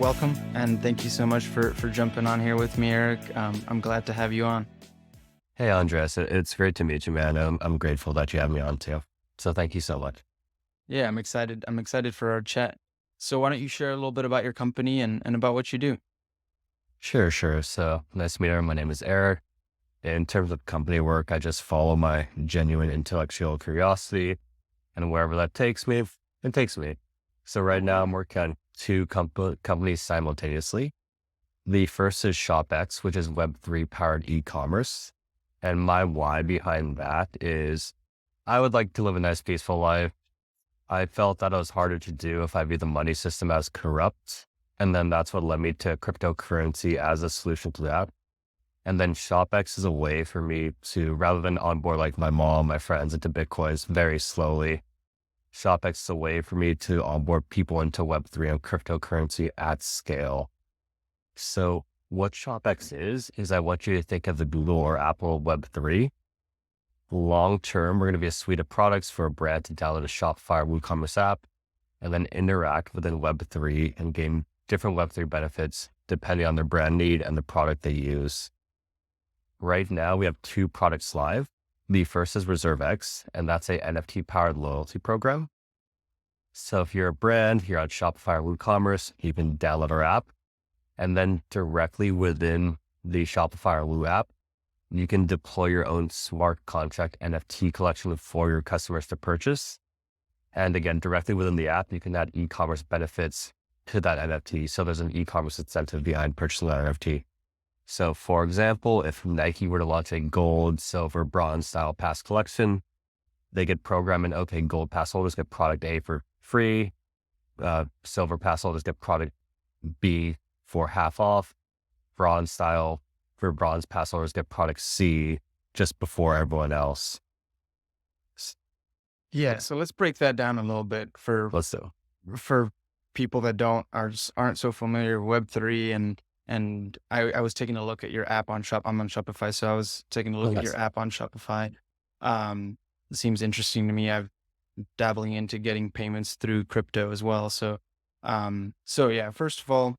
welcome. And thank you so much for jumping on here with me, Eric. I'm glad to have you on. Hey, Andres, it's great to meet you, man. I'm grateful that you have me on too. So thank you so much. Yeah, I'm excited. I'm excited for our chat. So why don't you share a little bit about your company and about what you do? Sure. So nice to meet you. My name is Eric. In terms of company work, I just follow my genuine intellectual curiosity, and wherever that takes me, it takes me. So right now I'm working on two companies simultaneously. The first is ShopX, which is Web3 powered e-commerce. And my why behind that is I would like to live a nice, peaceful life. I felt that it was harder to do if I viewed the money system as corrupt. And then that's what led me to cryptocurrency as a solution to that. And then ShopX is a way for me to, rather than onboard like my mom, my friends into Bitcoins very slowly, ShopX is a way for me to onboard people into Web3 and cryptocurrency at scale. So what ShopX is I want you to think of the Google or Apple Web3. Long term, we're going to be a suite of products for a brand to download a Shopify WooCommerce app and then interact within Web3 and gain different Web3 benefits depending on their brand need and the product they use. Right now, we have two products live. The first is ReserveX, and that's a NFT-powered loyalty program. So if you're a brand, you're on Shopify or WooCommerce, you can download our app, and then directly within the Shopify or Woo app, you can deploy your own smart contract NFT collection for your customers to purchase. And again, directly within the app, you can add e-commerce benefits to that NFT. So there's an e-commerce incentive behind purchasing that NFT. So for example, if Nike were to launch a gold, silver, bronze style pass collection, they get programming, okay, gold pass holders get product A for free, silver pass holders get product B for half off, bronze style for bronze pass holders get product C just before everyone else. Yeah, so let's break that down a little bit for people that aren't so familiar with Web3 and I was taking a look at your app on I'm on Shopify, so I was taking a look at your app on Shopify. It seems interesting to me. I've dabbling into getting payments through crypto as well. So yeah, first of all,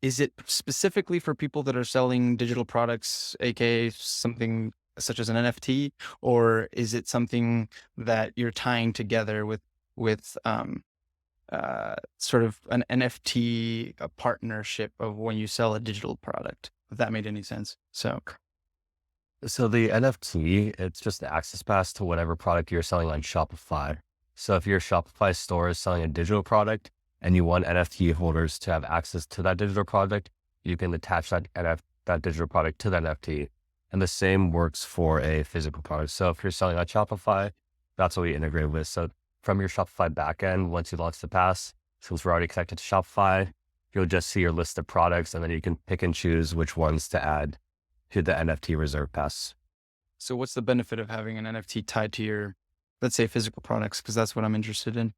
is it specifically for people that are selling digital products, aka something such as an NFT, or is it something that you're tying together with sort of an NFT partnership of when you sell a digital product, if that made any sense? So the NFT, it's just the access pass to whatever product you're selling on Shopify. So if your Shopify store is selling a digital product and you want NFT holders to have access to that digital product, you can attach that digital product to that NFT. And the same works for a physical product. So if you're selling on Shopify, that's what we integrate with. So from your Shopify backend, once you launch the pass, since we're already connected to Shopify, you'll just see your list of products and then you can pick and choose which ones to add to the NFT reserve pass. So what's the benefit of having an NFT tied to your, let's say, physical products? Because that's what I'm interested in.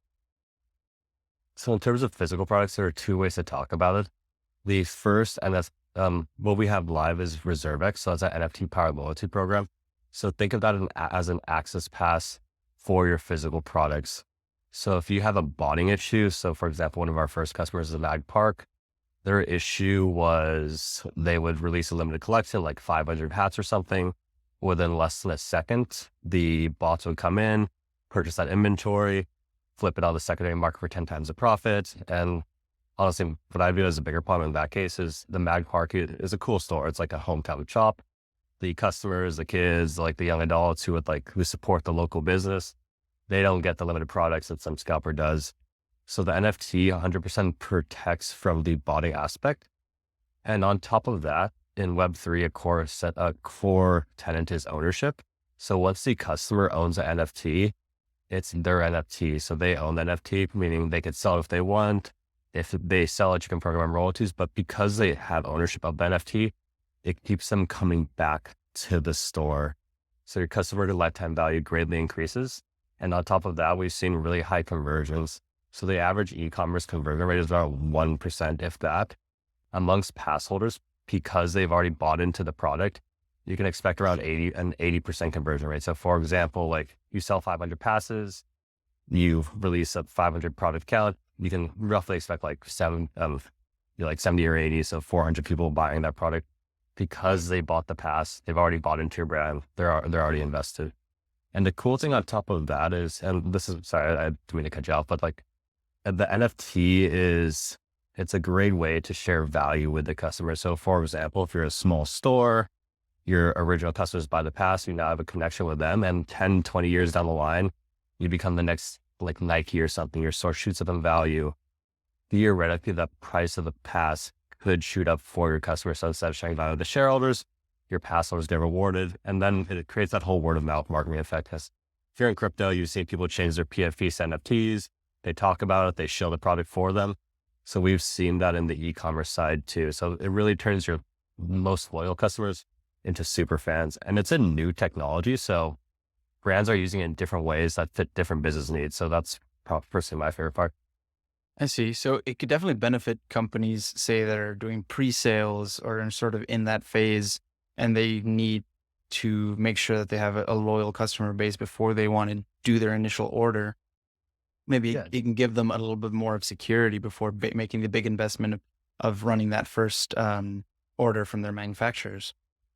So in terms of physical products, there are two ways to talk about it. The first, and that's what we have live, is ReserveX. So it's an NFT powered loyalty program. So think of that as an access pass for your physical products. So if you have a bonding issue, so for example, one of our first customers is an ag park, their issue was they would release a limited collection, like 500 hats or something. Within less than a second, the bots would come in, purchase that inventory, flip it on the secondary market for 10 times the profit. And honestly, what I view as a bigger problem in that case is the Mag Park is a cool store. It's like a hometown shop. The customers, the kids, like the young adults who support the local business, they don't get the limited products that some scalper does. So the NFT 100% protects from the botting aspect. And on top of that, in Web3, a core tenant is ownership. So once the customer owns an NFT, it's their NFT. So they own the NFT, meaning they could sell it if they want. If they sell it, you can program royalties. But because they have ownership of the NFT, it keeps them coming back to the store. So your customer to lifetime value greatly increases. And on top of that, we've seen really high conversions. So the average e-commerce conversion rate is around 1%, if that. Amongst pass holders, because they've already bought into the product, you can expect around 80% conversion rate. So for example, like you sell 500 passes, you release a 500 product count, you can roughly expect like 70 or 80, so 400 people buying that product because they bought the pass. They've already bought into your brand. They're already invested. And the cool thing on top of that is, and this is, sorry, I didn't mean to cut you off, but like the NFT it's a great way to share value with the customer. So for example, if you're a small store, your original customers buy the pass, you now have a connection with them, and 10, 20 years down the line, you become the next like Nike or something. Your store shoots up in value. Theoretically, the price of the pass could shoot up for your customers. So instead of sharing value with the shareholders, your pass holders get rewarded. And then it creates that whole word of mouth marketing effect. Because if you're in crypto, you see people change their PFPs to NFTs. They talk about it. They show the product for them. So we've seen that in the e-commerce side too. So it really turns your most loyal customers into super fans. And it's a new technology. So brands are using it in different ways that fit different business needs. So that's personally my favorite part. I see. So it could definitely benefit companies, say, that are doing pre-sales or in sort of in that phase, and they need to make sure that they have a loyal customer base before they want to do their initial order. Maybe Yeah. it can give them a little bit more of security before making the big investment of running that first order from their manufacturers.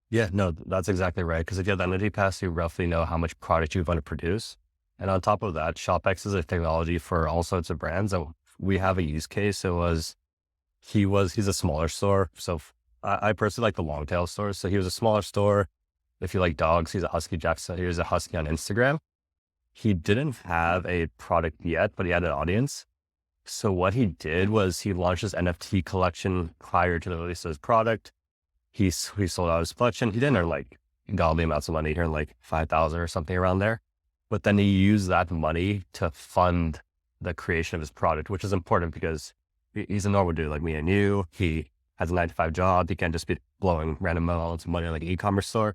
Yeah, no, that's exactly right. Because if you have the entity pass, you roughly know how much product you want to produce. And on top of that, ShopX is a technology for all sorts of brands. And we have a use case. He's a smaller store. So I personally like the long tail stores. So he was a smaller store. If you like dogs, he's a Husky Jackson. He was a Husky on Instagram. He didn't have a product yet, but he had an audience. So what he did was he launched his NFT collection prior to the release of his product. He sold out his collection. He didn't earn like godly amounts of money. He earned like 5,000 or something around there. But then he used that money to fund the creation of his product, which is important because he's a normal dude like me and you. He has a 9-to-5 job. He can't just be blowing random amounts of money on like an e-commerce store.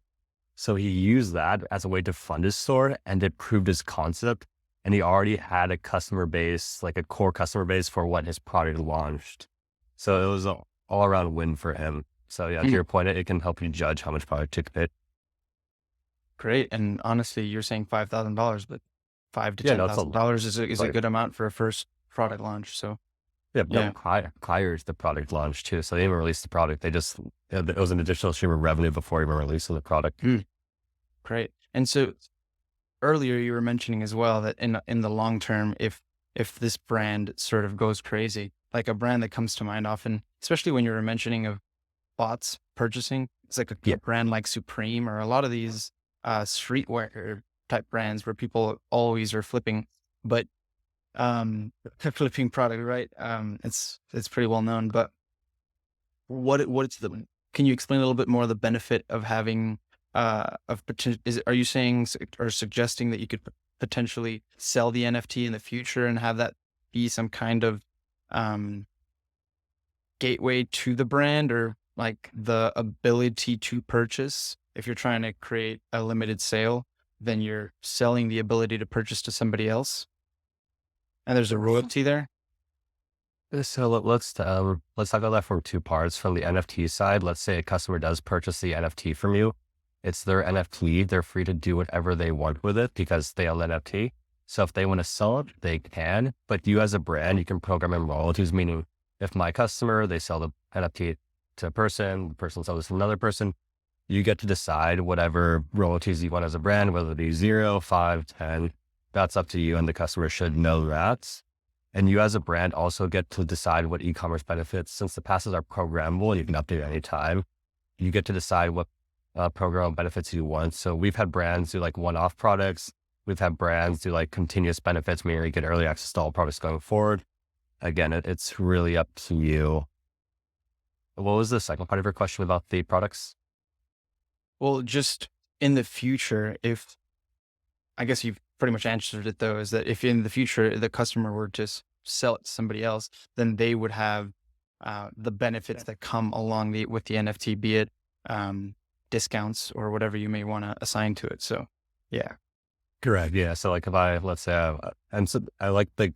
So he used that as a way to fund his store, and it proved his concept. And he already had a customer base, like a core customer base for when his product launched. So it was an all around win for him. So yeah, to your point, it can help you judge how much product to commit. Great. And honestly, you're saying $5,000, but $5,000 to Yeah, no, it's $10,000 is a like, good amount for a first product launch. So yeah, yeah, prior to the product launch too. So they didn't even release the product. It was an additional stream of revenue before even releasing the product. great. And so earlier you were mentioning as well that in the long term, if this brand sort of goes crazy, like a brand that comes to mind often, especially when you were mentioning of bots purchasing, it's like a brand like Supreme or a lot of these streetwear type brands where people always are flipping, but flipping product, right? It's pretty well known, but can you explain a little bit more of the benefit of having are you saying or suggesting that you could potentially sell the NFT in the future and have that be some kind of gateway to the brand, or like the ability to purchase? If you're trying to create a limited sale, then you're selling the ability to purchase to somebody else, and there's a royalty there. So let's talk about that from two parts. From the NFT side, let's say a customer does purchase the NFT from you. It's their NFT. They're free to do whatever they want with it because they own the NFT. So if they want to sell it, they can. But you as a brand, you can program in royalties, meaning if my customer, they sell the NFT to a person, the person sells it to another person, you get to decide whatever royalties you want as a brand, whether it be 0, 5, 10. That's up to you, and the customer should know that. And you as a brand also get to decide what e-commerce benefits. Since the passes are programmable, you can update any time. You get to decide what program benefits you want. So we've had brands do like one-off products. We've had brands do like continuous benefits, meaning you get early access to all products going forward. Again, it's really up to you. What was the second part of your question about the products? Well, just in the future, if I guess you've pretty much answered it though, is that if in the future the customer were to sell it to somebody else, then they would have the benefits that come along with the NFT, be it discounts or whatever you may want to assign to it. So yeah. Correct. Yeah. So like if let's say, and so I like the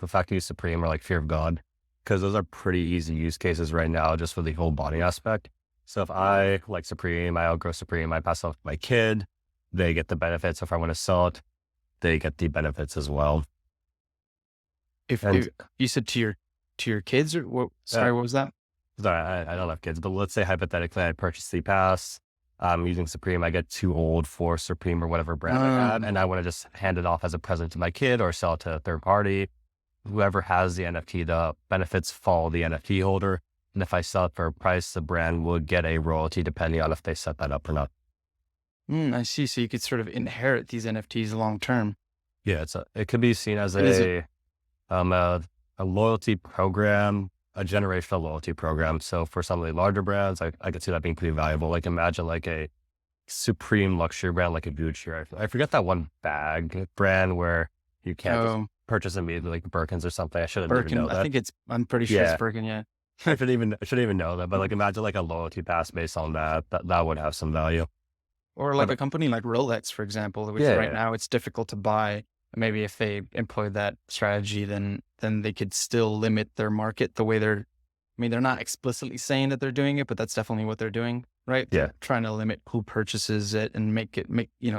fact you use Supreme or like Fear of God, because those are pretty easy use cases right now, just for the whole body aspect. So if I like Supreme, I outgrow Supreme, I pass it off to my kid, they get the benefits. If I want to sell it, they get the benefits as well. if And you said to your kids or what? uh, Sorry, what was that? sorry, I don't have kids, but let's say hypothetically I purchase the pass. Using Supreme, I get too old for Supreme or whatever brand I had, Um, and I want to just hand it off as a present to my kid or sell it to a third party. Whoever has the NFT, the benefits follow the NFT holder. And if I sell it for a price, the brand would get a royalty depending on if they set that up or not. I see. So you could sort of inherit these NFTs long term. Yeah, it could be seen as And is it? um, a, a loyalty program, a generational loyalty program. So for some of the larger brands, I could see that being pretty valuable. Like imagine like a supreme luxury brand, like a Gucci. I forget that one bag brand where you can't just Oh, purchase immediately, like Birkins or something. I shouldn't even Birkin. know I that. think it's. I'm pretty sure it's Yeah, Birkin. Yeah. I shouldn't even know that. But like imagine like a loyalty pass based on that. That would have some value. Or like But a company like Rolex, for example, which yeah, right yeah, now it's difficult to buy. Maybe if they employ that strategy, then they could still limit their market the way they're. I mean, they're not explicitly saying that they're doing it, but that's definitely what they're doing, right? yeah. They're trying to limit who purchases it and make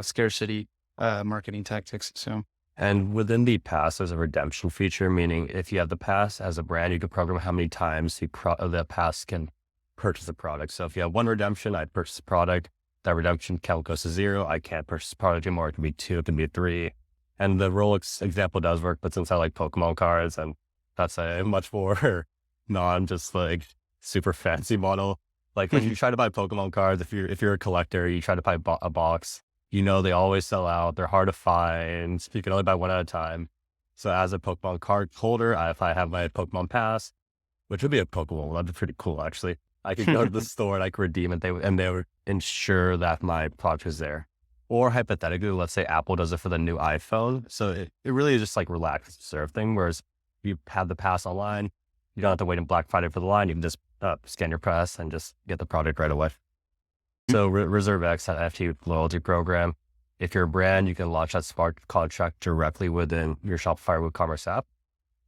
scarcity marketing tactics. So, And within the pass, there's a redemption feature, meaning if you have the pass as a brand, you can program how many times the pass can purchase a product. So if you have one redemption, I'd purchase a product. That redemption count goes to 0. I can't purchase a product anymore. It can be 2, it can be 3. And the Rolex example does work, but since I like Pokemon cards and that's a much more non just like super fancy model. Like when you try to buy Pokemon cards, if you're a collector, you try to buy a box, they always sell out. They're hard to find. You can only buy one at a time. So as a Pokemon card holder, if I have my Pokemon pass, which would be a Pokeball, that'd be pretty cool actually. I could go to the store and I could redeem it. They would ensure that my product is there. Or hypothetically, let's say Apple does it for the new iPhone. So it really is just like relaxed serve thing. Whereas you have the pass online, you don't have to wait in Black Friday for the line. You can just scan your pass and just get the product right away. So ReserveX, that FT loyalty program, if you're a brand, you can launch that smart contract directly within your Shopify WooCommerce app.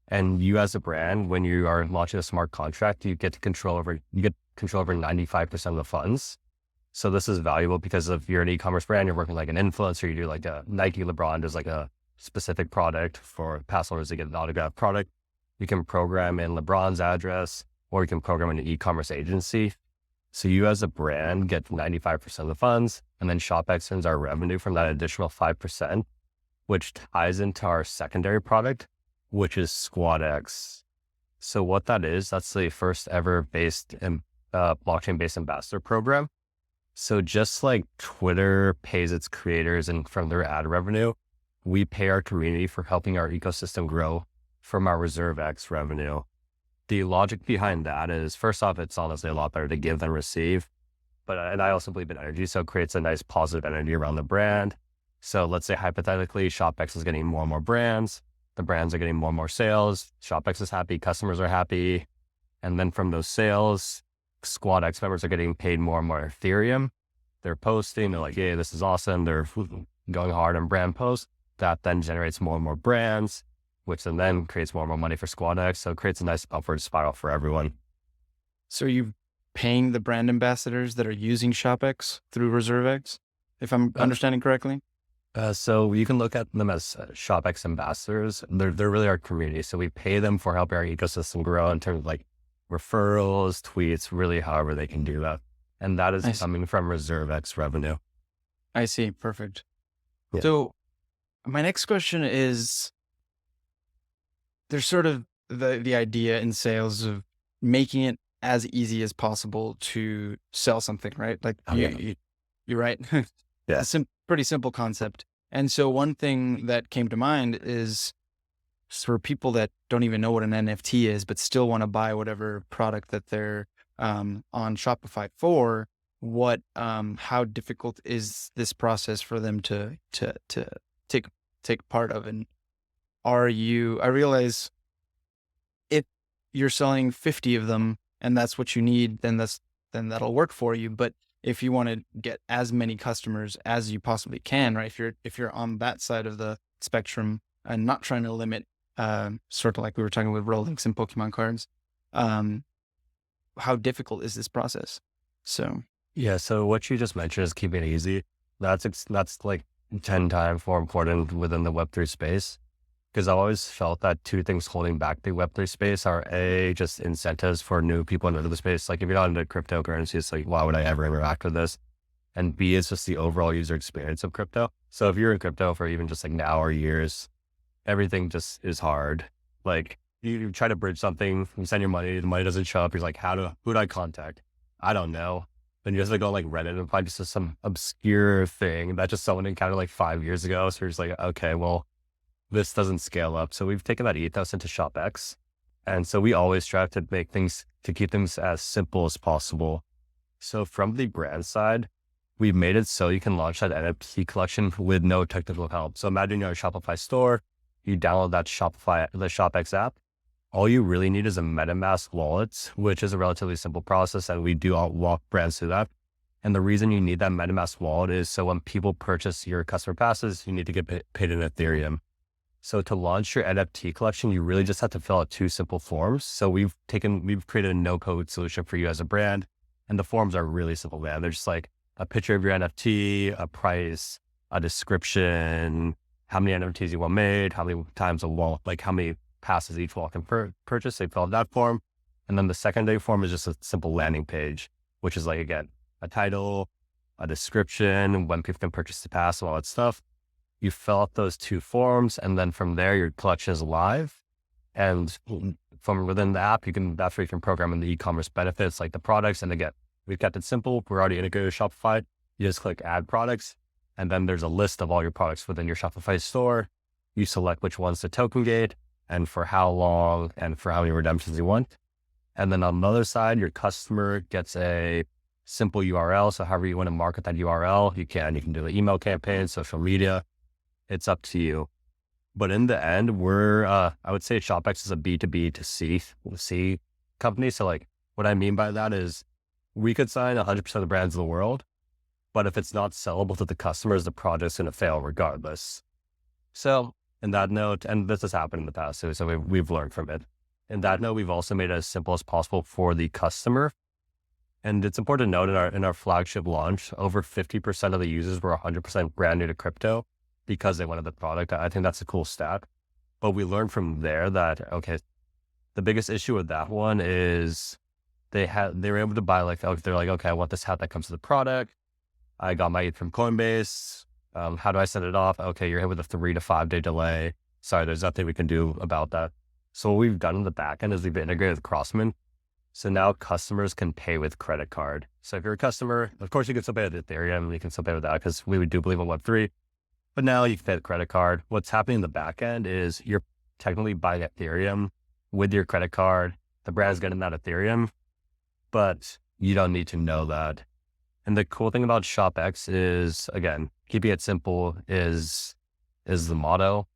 And you as a brand, when you are launching a smart contract, you get control over 95% of the funds. So this is valuable because if you're an e-commerce brand, you're working like an influencer, you do like a Nike LeBron does like a specific product for pass holders to get an autographed product. You can program in LeBron's address, or you can program in an e-commerce agency. So you as a brand get 95% of the funds, and then ShopX earns our revenue from that additional 5%, which ties into our secondary product, which is SquadX. So what that is, that's the first ever blockchain-based ambassador program. So just like Twitter pays its creators and from their ad revenue, we pay our community for helping our ecosystem grow from our ReserveX revenue. The logic behind that is, first off, it's honestly a lot better to give than receive. And I also believe in energy, so it creates a nice positive energy around the brand. So let's say hypothetically, ShopX is getting more and more brands. The brands are getting more and more sales. ShopX is happy, customers are happy. And then from those sales, SquadX members are getting paid more and more Ethereum. They're posting, they're like, yeah, this is awesome. They're going hard on brand posts. That then generates more and more brands, which then creates more and more money for SquadX. So it creates a nice upward spiral for everyone. so you paying the brand ambassadors that are using ShopX through ReserveX, if I'm understanding correctly? So you can look at them as ShopX ambassadors. They're really our community. So we pay them for helping our ecosystem grow in terms of like referrals, tweets, really however they can do that. And that is I see. coming from ReserveX revenue. I see. Perfect. Yeah. So my next question is, there's sort of the idea in sales of making it as easy as possible to sell something, right? Like Oh, yeah. you're right. Yeah. It's a pretty simple concept. And so one thing that came to mind is for people that don't even know what an NFT is, but still want to buy whatever product that they're on Shopify for, how difficult is this process for them to take part of? And I realize if you're selling 50 of them and that's what you need, then that'll work for you. But if you want to get as many customers as you possibly can, right? If you're on that side of the spectrum and not trying to limit, sort of like we were talking with Rolex and Pokemon cards, how difficult is this process? So Yeah. So what you just mentioned is keeping it easy. That's like 10 times more important within the Web3 space. Because I always felt that two things holding back the Web3 space are A, just incentives for new people into the space. Like if you're not into cryptocurrency, it's like, why would I ever interact with this? And B is just the overall user experience of crypto. So if you're in crypto for even just like now or years, everything just is hard. Like you try to bridge something, you send your money, the money doesn't show up. You're like, who do I contact? I don't know. Then you just like go like Reddit and find just some obscure thing that just someone encountered like 5 years ago. So you're just like, okay, well, this doesn't scale up. So we've taken that ethos into ShopX. And so we always try to keep things as simple as possible. So from the brand side, we've made it so you can launch that NFT collection with no technical help. So imagine you're a Shopify store, you download the ShopX app. All you really need is a MetaMask wallet, which is a relatively simple process. And we do walk brands through that. And the reason you need that MetaMask wallet is so when people purchase your customer passes, you need to get paid in Ethereum. So to launch your NFT collection, you really just have to fill out two simple forms. So we've created a no-code solution for you as a brand. And the forms are really simple, man. They're just like a picture of your NFT, a price, a description, how many NFTs you want made, how many times a wallet, like how many passes each wallet can purchase. They fill out that form. And then the secondary form is just a simple landing page, which is like, again, a title, a description, when people can purchase the pass, all that stuff. You fill out those two forms, and then from there, your collection is live. And from within the app, that's where you can program in the e-commerce benefits, like the products. And again, we've kept it simple. We're already integrated with Shopify. You just click add products, and then there's a list of all your products within your Shopify store. You select which ones to token gate and for how long and for how many redemptions you want. And then on the other side, your customer gets a simple URL. So however you want to market that URL, you can do the email campaign, social media. It's up to you. But in the end, I would say ShopX is a B2B to C company. So like what I mean by that is we could sign 100% of the brands in the world, but if it's not sellable to the customers, the project's going to fail regardless. So in that note, and this has happened in the past too, so we've learned from it. In that note, we've also made it as simple as possible for the customer. And it's important to note in our flagship launch, over 50% of the users were 100% brand new to crypto because they wanted the product. I think that's a cool stat. But we learned from there that, okay, the biggest issue with that one is they were able to buy they're like, okay, I want this hat that comes with the product. I got my ETH from Coinbase. How do I set it off? Okay, you're hit with a 3 to 5 day delay. Sorry, there's nothing we can do about that. So what we've done in the back end is we've integrated with Crossman. So now customers can pay with credit card. So if you're a customer, of course you can still pay with Ethereum. You can still pay with that because we do believe in Web3. But now you can pay with credit card. What's happening in the back end is you're technically buying Ethereum with your credit card. The brand's getting that Ethereum, but you don't need to know that. And the cool thing about ShopX is, again, keeping it simple is the motto.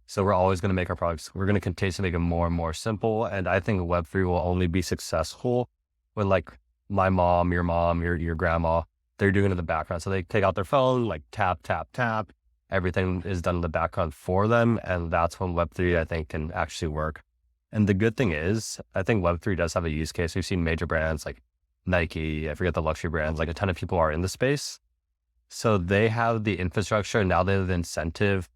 So we're always going to make our products, we're going to continue to make it more and more simple. And I think Web3 will only be successful when like my mom, your grandma, they're doing it in the background. So they take out their phone, like tap, tap, tap. Everything is done in the background for them. And that's when Web3, I think, can actually work. And the good thing is, I think Web3 does have a use case. We've seen major brands like Nike, I forget the luxury brands, like a ton of people are in the space. So they have the infrastructure. Now they have the incentive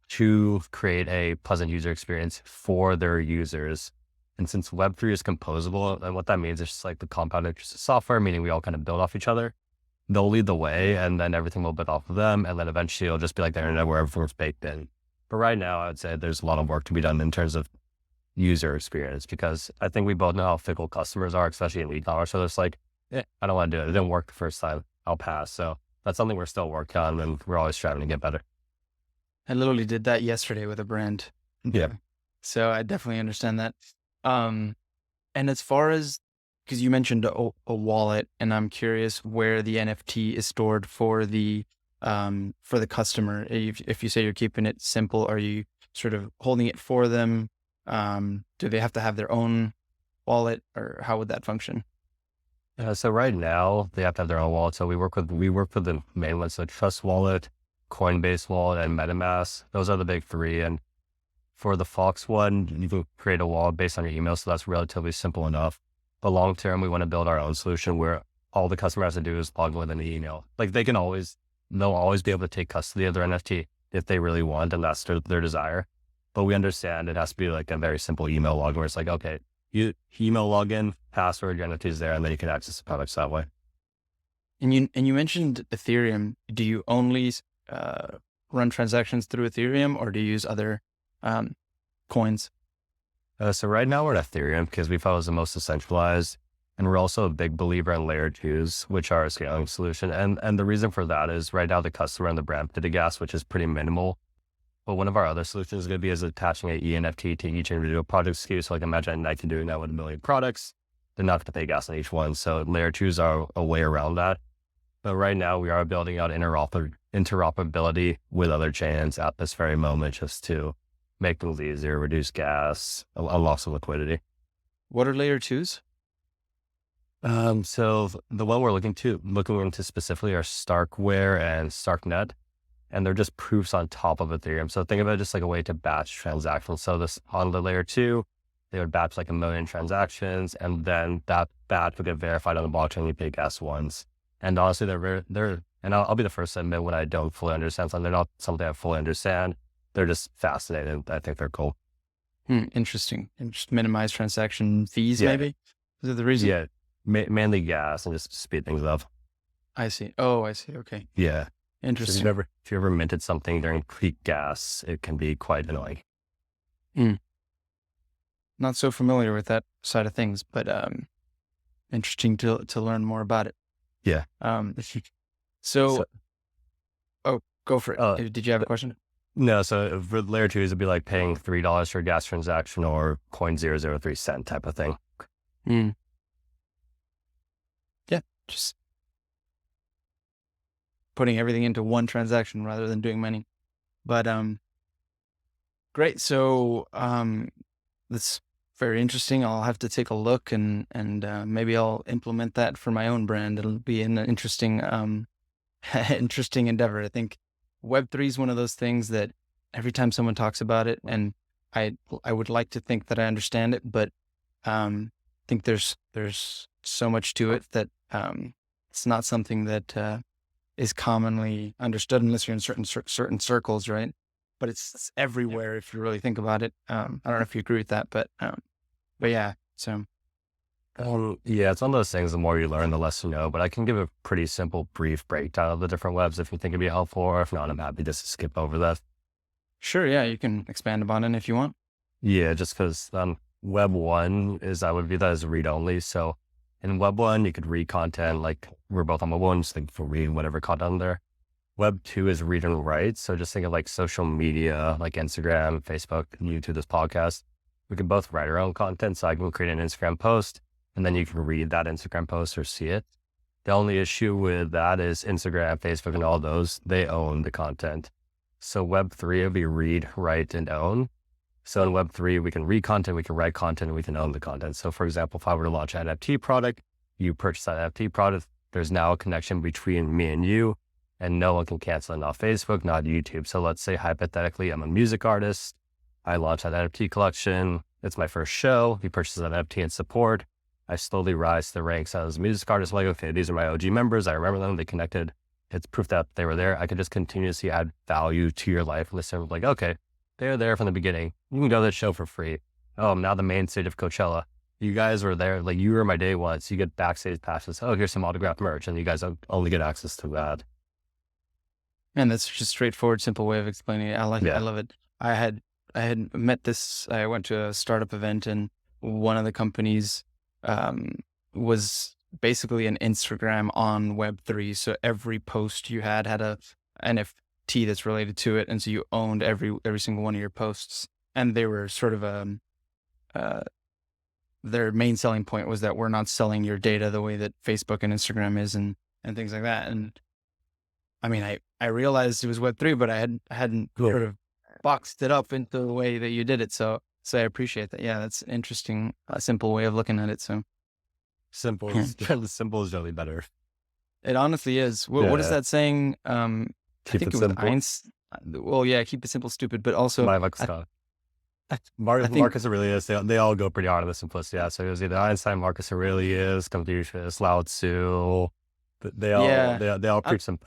to create a pleasant user experience for their users. And since Web3 is composable, and what that means is just like the compound interest of software, meaning we all kind of build off each other. They'll lead the way and then everything will build off of them. And then eventually it'll just be like the internet where everything's baked in. But right now I would say there's a lot of work to be done in terms of user experience, because I think we both know how fickle customers are, especially in e-commerce. So it's like, I don't want to do it. It didn't work the first time. I'll pass. So that's something we're still working on and we're always striving to get better. I literally did that yesterday with a brand. Yeah. So I definitely understand that. And as far as, because you mentioned a wallet, and I'm curious where the NFT is stored for the customer. If you say you're keeping it simple, are you sort of holding it for them? Do they have to have their own wallet, or how would that function? So right now they have to have their own wallet. So we work with the main ones, so Trust Wallet, Coinbase Wallet, and MetaMask. Those are the big three. And for the Fox one, you can create a wallet based on your email. So that's relatively simple enough. But long term, we want to build our own solution where all the customer has to do is log with an email. Like they'll always be able to take custody of their NFT if they really want, and that's their desire. but we understand it has to be like a very simple email login where it's like, okay, you email login, password, your NFT is there, and then you can access the products that way. And you mentioned Ethereum. Do you only run transactions through Ethereum, or do you use other coins? So right now we're at Ethereum because we felt it was the most decentralized, and we're also a big believer in layer twos, which are a scaling solution. And the reason for that is right now the customer and the brand pay the gas, which is pretty minimal. But one of our other solutions is going to be is attaching an ENFT to each individual product SKU. So like imagine Nike doing that with 1 million products, they're not going to pay gas on each one. So layer twos are a way around that. But right now we are building out interoperability with other chains at this very moment just to make things easier, reduce gas, a loss of liquidity. What are layer twos? So the one we're looking into specifically are Starkware and Starknet, and they're just proofs on top of Ethereum. So think of it just like a way to batch transactions. So this on the layer two, they would batch like 1 million transactions, and then that batch would get verified on the blockchain. You pay gas once. And honestly, and I'll be the first to admit when I don't fully understand something. They're not something I fully understand. They're just fascinating. I think they're cool. Interesting. And just minimize transaction fees, maybe? Is that the reason? Yeah. Mainly gas and just speed things up. I see. Oh, I see. Okay. Yeah. Interesting. So if you ever minted something during peak gas, it can be quite annoying. Not so familiar with that side of things, but interesting to learn more about it. Yeah. So go for it. Did you have a question? No. So for layer twos, it'd be like paying $3 for a gas transaction or 0.003 cent type of thing. Yeah. Just putting everything into one transaction rather than doing many. But great. So that's very interesting. I'll have to take a look and maybe I'll implement that for my own brand. It'll be an interesting interesting endeavor. I think Web3 is one of those things that every time someone talks about it, and I would like to think that I understand it, but I think there's so much to it that it's not something that is commonly understood unless you're in certain circles, right? But it's everywhere if you really think about it. I don't know if you agree with that, but yeah. So yeah, it's one of those things. The more you learn, the less you know. But I can give a pretty simple, brief breakdown of the different webs if you think it'd be helpful, or if not, I'm happy just to skip over that. Sure, yeah, you can expand upon it if you want. Yeah, just because Web 1 is, I would view that as read only. So in Web 1, you could read content, like we're both on Web 1, just think for reading whatever content there. Web 2 is read and write. So just think of like social media, like Instagram, Facebook, YouTube, this podcast. We can both write our own content. So I can create an Instagram post, and then you can read that Instagram post or see it. The only issue with that is Instagram, Facebook, and all those, they own the content. So Web 3 would be read, write, and own. So in Web 3, we can read content, we can write content, and we can own the content. So for example, if I were to launch an NFT product, you purchase that NFT product, there's now a connection between me and you, and no one can cancel it, not Facebook, not YouTube. So let's say hypothetically, I'm a music artist. I launch that NFT collection. It's my first show. You purchase that NFT and support. I slowly rise to the ranks as a music artist. Like, okay, these are my OG members. I remember them. They connected. It's proof that they were there. I could just continuously add value to your life. Listen, like, okay, they were there from the beginning. You can go to the show for free. Oh, I'm now the main stage of Coachella. You guys were there. Like, you were my day one. So you get backstage passes. Oh, here's some autographed merch. And you guys only get access to that. And that's just straightforward, simple way of explaining it. I love it. I had met this, I went to a startup event, and one of the companies was basically an Instagram on Web3. So every post you had a NFT that's related to it. And so you owned every single one of your posts. And they were sort of their main selling point was that we're not selling your data the way that Facebook and Instagram is and things like that. And I mean, I realized it was Web3, but I hadn't sort of boxed it up into the way that you did it. So I appreciate that. Yeah, that's an interesting, simple way of looking at it. So simple is really better. It honestly is. What is that saying? I think it was Einstein. Well, yeah, keep it simple, stupid, but also Marcus Aurelius. They all go pretty hard on the simplicity. Yeah, so it was either Einstein, Marcus Aurelius, Confucius, Lao Tzu. They all preach some.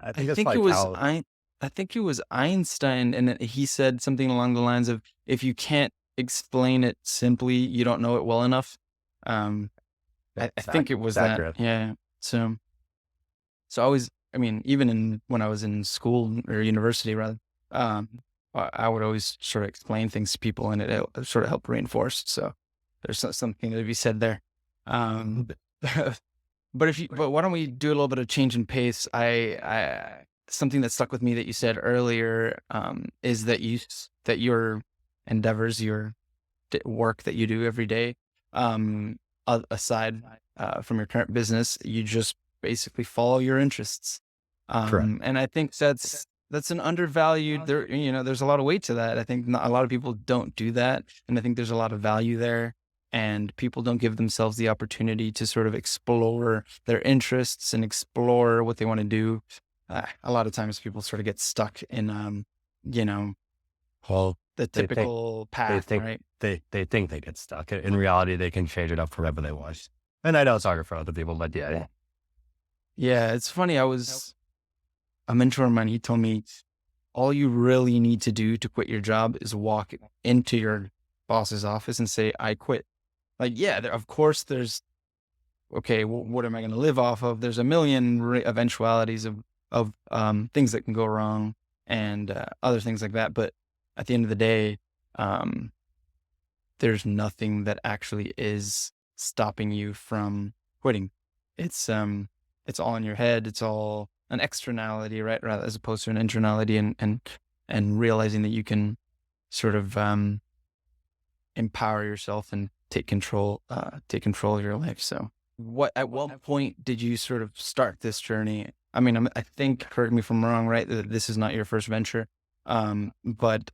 I think it was I think it was Einstein, and he said something along the lines of, if you can't explain it simply, you don't know it well enough. Um, I think it It's was that. accurate. Yeah. So I was, I mean, even when I was in school or university rather, um, I would always sort of explain things to people, and it sort of helped reinforce. So there's something to be said there. Um, but why don't we do a little bit of change in pace? Something that stuck with me that you said earlier, is that that your endeavors, your work that you do every day, um, aside from your current business, you just basically follow your interests. Correct. And I think that's an undervalued. There's a lot of weight to that. I think not, a lot of people don't do that, and I think there's a lot of value there. And people don't give themselves the opportunity to sort of explore their interests and explore what they want to do. A lot of times, people sort of get stuck in, you know, Well, the they think typical they path, think right? they think they get stuck. In reality, they can change it up forever they want. And I know it's harder for other people, but yeah. Yeah, it's funny. A mentor of mine, he told me all you really need to do to quit your job is walk into your boss's office and say, I quit. Like, yeah, of course okay, what am I going to live off of? There's a million eventualities of things that can go wrong, and other things like that. But at the end of the day, um, there's nothing that actually is stopping you from quitting. It's all in your head. It's all an externality, right? Rather, as opposed to an internality, and realizing that you can sort of empower yourself and take control of your life. So at what point did you sort of start this journey? I mean, I think, correct me if I'm wrong, right? That this is not your first venture. But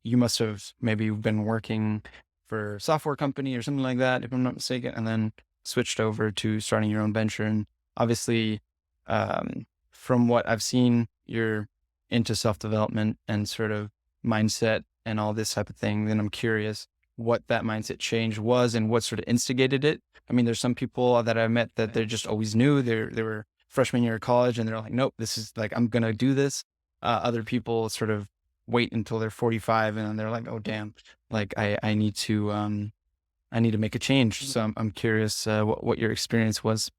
you must have maybe been working for a software company or something like that, if I'm not mistaken, and then switched over to starting your own venture. And obviously, from what I've seen, you're into self-development and sort of mindset and all this type of thing. Then I'm curious what that mindset change was and what sort of instigated it. I mean, there's some people that I met that they just always knew. They were freshman year of college, and they're like, nope, this is like, I'm going to do this. Other people sort of wait until they're 45, and then they're like, oh, damn, like I need to make a change. So I'm curious, what your experience was.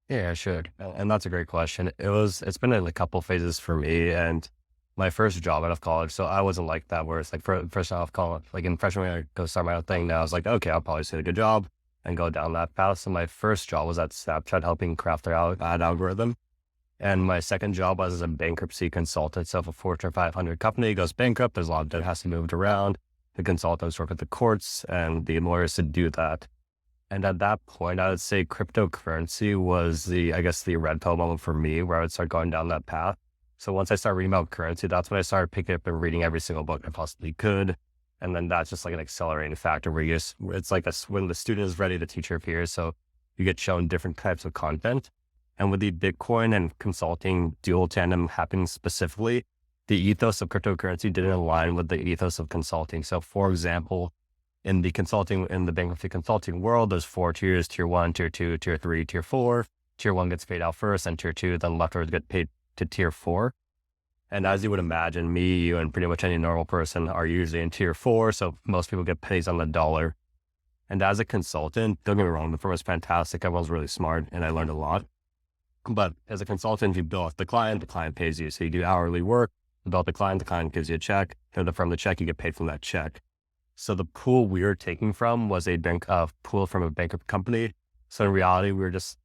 Yeah, I should. And that's a great question. It's been in a couple phases for me. And my first job out of college, so I wasn't like that, where it's like first out of college, like in freshman year, I go start my own thing. Now I was like, okay, I'll probably just get a good job and go down that path. So my first job was at Snapchat, helping craft their ad algorithm. And my second job was as a bankruptcy consultant. So if a Fortune 500 company goes bankrupt, there's a lot of debt has to be moved around. The consultants work with the courts and the lawyers to do that. And at that point, I would say cryptocurrency was I guess the red pill moment for me, where I would start going down that path. So once I started reading about currency, that's when I started picking up and reading every single book I possibly could. And then that's just like an accelerating factor where it's like when the student is ready, the teacher appears. So you get shown different types of content. And with the Bitcoin and consulting dual tandem happening specifically, the ethos of cryptocurrency didn't align with the ethos of consulting. So for example, in the bankruptcy consulting world, there's 4 tiers: tier 1, tier 2, tier 3, tier 4. Tier 1 gets paid out first, and tier 2, then leftovers get paid to tier 4. And as you would imagine, me, you, and pretty much any normal person are usually in tier 4. So most people get paid on the dollar. And as a consultant, don't get me wrong, the firm was fantastic. Everyone's really smart, and I learned a lot. But as a consultant, you bill off the client pays you. So you do hourly work, you bill the client gives you a check. Give the firm the check, you get paid from that check. So the pool we were taking from was a pool from a bankrupt company. So in reality, we were just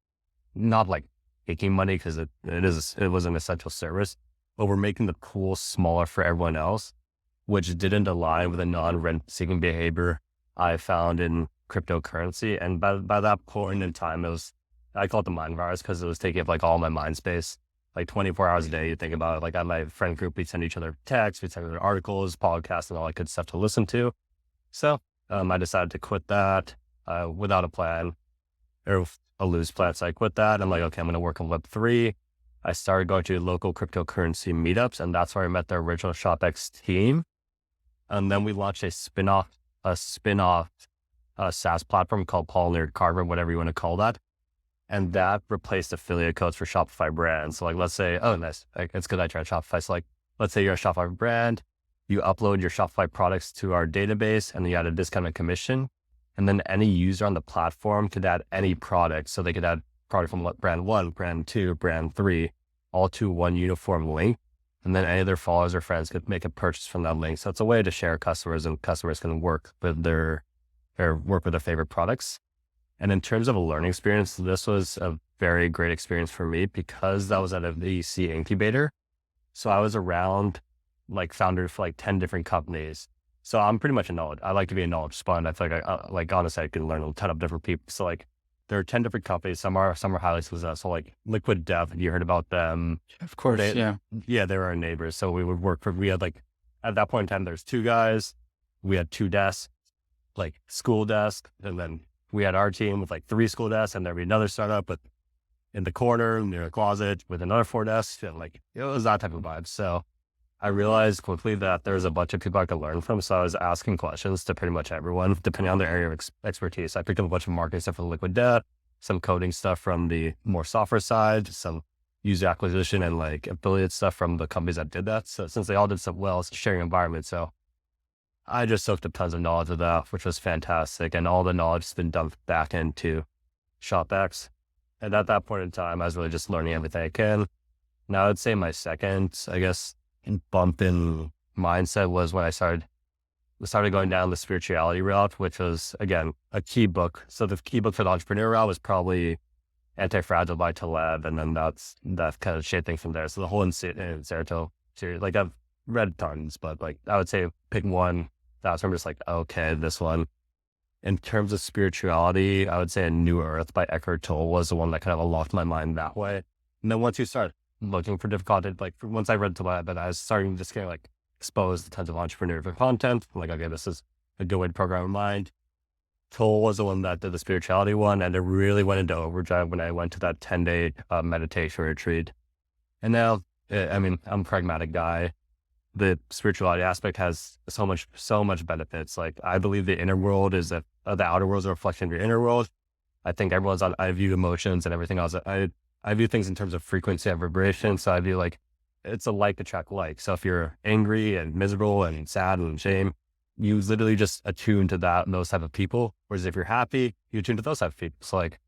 not like taking money because it was an essential service, but we're making the pool smaller for everyone else, which didn't align with the non-rent seeking behavior I found in cryptocurrency. And by that point in time, I call it the mind virus because it was taking up like all my mind space, like 24 hours a day. You think about it, like at my friend group, we'd send each other texts, we'd send each other articles, podcasts, and all that good stuff to listen to. So I decided to quit that without a plan or a loose plan. So I quit that. I'm like, okay, I'm going to work on Web3. I started going to local cryptocurrency meetups, and that's where I met the original ShopX team. And then we launched a spin-off SaaS platform called Paul Nerd Carver, whatever you want to call that. And that replaced affiliate codes for Shopify brands. So like, let's say, oh, nice. Like, it's good I tried Shopify. So like, let's say you're a Shopify brand, you upload your Shopify products to our database and you add a discounted commission. And then any user on the platform could add any product. So they could add product from brand 1, brand 2, brand 3, all to one uniform link. And then any of their followers or friends could make a purchase from that link. So it's a way to share customers, and customers can work with their favorite products. And in terms of a learning experience, this was a very great experience for me because that was at a VC incubator. So I was around like founders for like 10 different companies. So I'm pretty much a knowledge. I like to be a knowledge sponge. I feel like honestly, I can learn a ton of different people. So like there are 10 different companies. Some are highly successful, like Liquid Death. You heard about them? Of course. Yeah. Yeah. They were our neighbors. So we would we had like, at that point in time, there's 2 guys. We had 2 desks, like school desk. And then we had our team with like 3 school desks, and there'd be another startup with in the corner near a closet with another 4 desks. And like, it was that type of vibe. So I realized quickly that there was a bunch of people I could learn from. So I was asking questions to pretty much everyone, depending on their area of expertise. I picked up a bunch of marketing stuff from Liquid Death, some coding stuff from the more software side, some user acquisition and like affiliate stuff from the companies that did that. So since they all did so well, it's a sharing environment. So I just soaked up tons of knowledge of that, which was fantastic. And all the knowledge has been dumped back into ShopX. And at that point in time, I was really just learning everything I can. Now I'd say my second, I guess, bump in mindset was when I started going down the spirituality route, which was, again, a key book. So the key book for the entrepreneur route was probably Anti-Fragile by Taleb. And then that kind of shaped things from there. So the whole Incerto series, like I've read tons, but like I would say pick one. That's where I'm just like, okay, this one. In terms of spirituality, I would say A New Earth by Eckhart Tolle was the one that kind of unlocked my mind that way. And then once you start looking for different content, like once I read Taleb, and I was starting to just get like exposed to tons of entrepreneurial content. I'm like, okay, this is a good way to program my mind. Toll was the one that did the spirituality one, and it really went into overdrive when I went to that 10-day meditation retreat. And now, I mean, I'm a pragmatic guy. The spirituality aspect has so much benefits. Like I believe the inner world is the outer world is a reflection of your inner world. I think I view emotions and everything else. I view things in terms of frequency and vibration. So I view like it's a like attract like. So if you're angry and miserable and sad and shame, you literally just attune to those type of people. Whereas if you're happy, you attune to those type of people. So like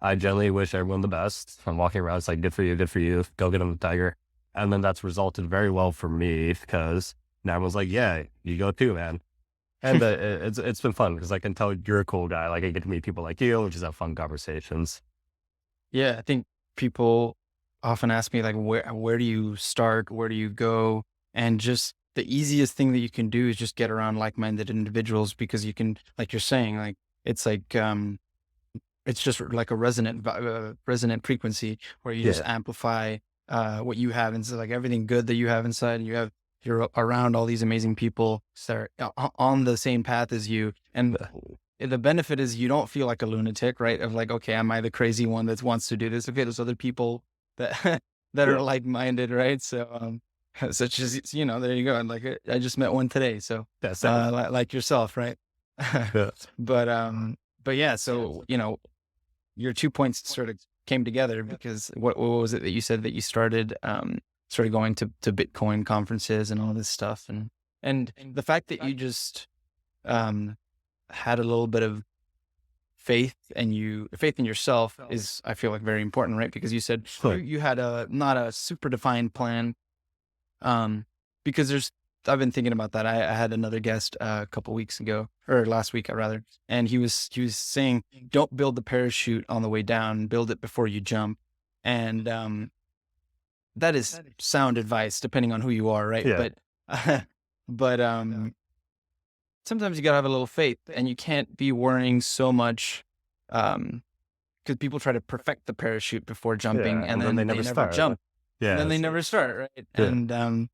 I generally wish everyone the best. I'm walking around, it's like, good for you. Go get him the tiger. And then that's resulted very well for me because now everyone's like, yeah, you go too, man. And it's been fun because I can tell you're a cool guy. Like I get to meet people like you, which is have fun conversations. Yeah. I think people often ask me like, where do you start? Where do you go? And just the easiest thing that you can do is just get around like-minded individuals, because you can, like you're saying, like, it's like, it's just like a resonant frequency where you just amplify what you have. And so like everything good that you have inside, and you're around all these amazing people that are on the same path as you. And the benefit is you don't feel like a lunatic, right? Of like, okay, am I the crazy one that wants to do this? Okay, there's other people that are like-minded, right? So, such as, there you go. And like, I just met one today. So, like yourself, right? But yeah, so, your 2 points sort of came together because what was it that you said that you started going to Bitcoin conferences and all this stuff, and the fact that you just had a little bit of faith in yourself is, I feel like, very important, right? Because you said you had not a super defined plan, because I've been thinking about that. I had another guest a couple weeks ago, or last week rather, and he was saying, don't build the parachute on the way down, build it before you jump. And that is sound advice depending on who you are, right? Yeah. But sometimes you gotta have a little faith, and you can't be worrying so much, because people try to perfect the parachute before jumping, and then they never jump. Yeah, and then they never start, right? Yeah. And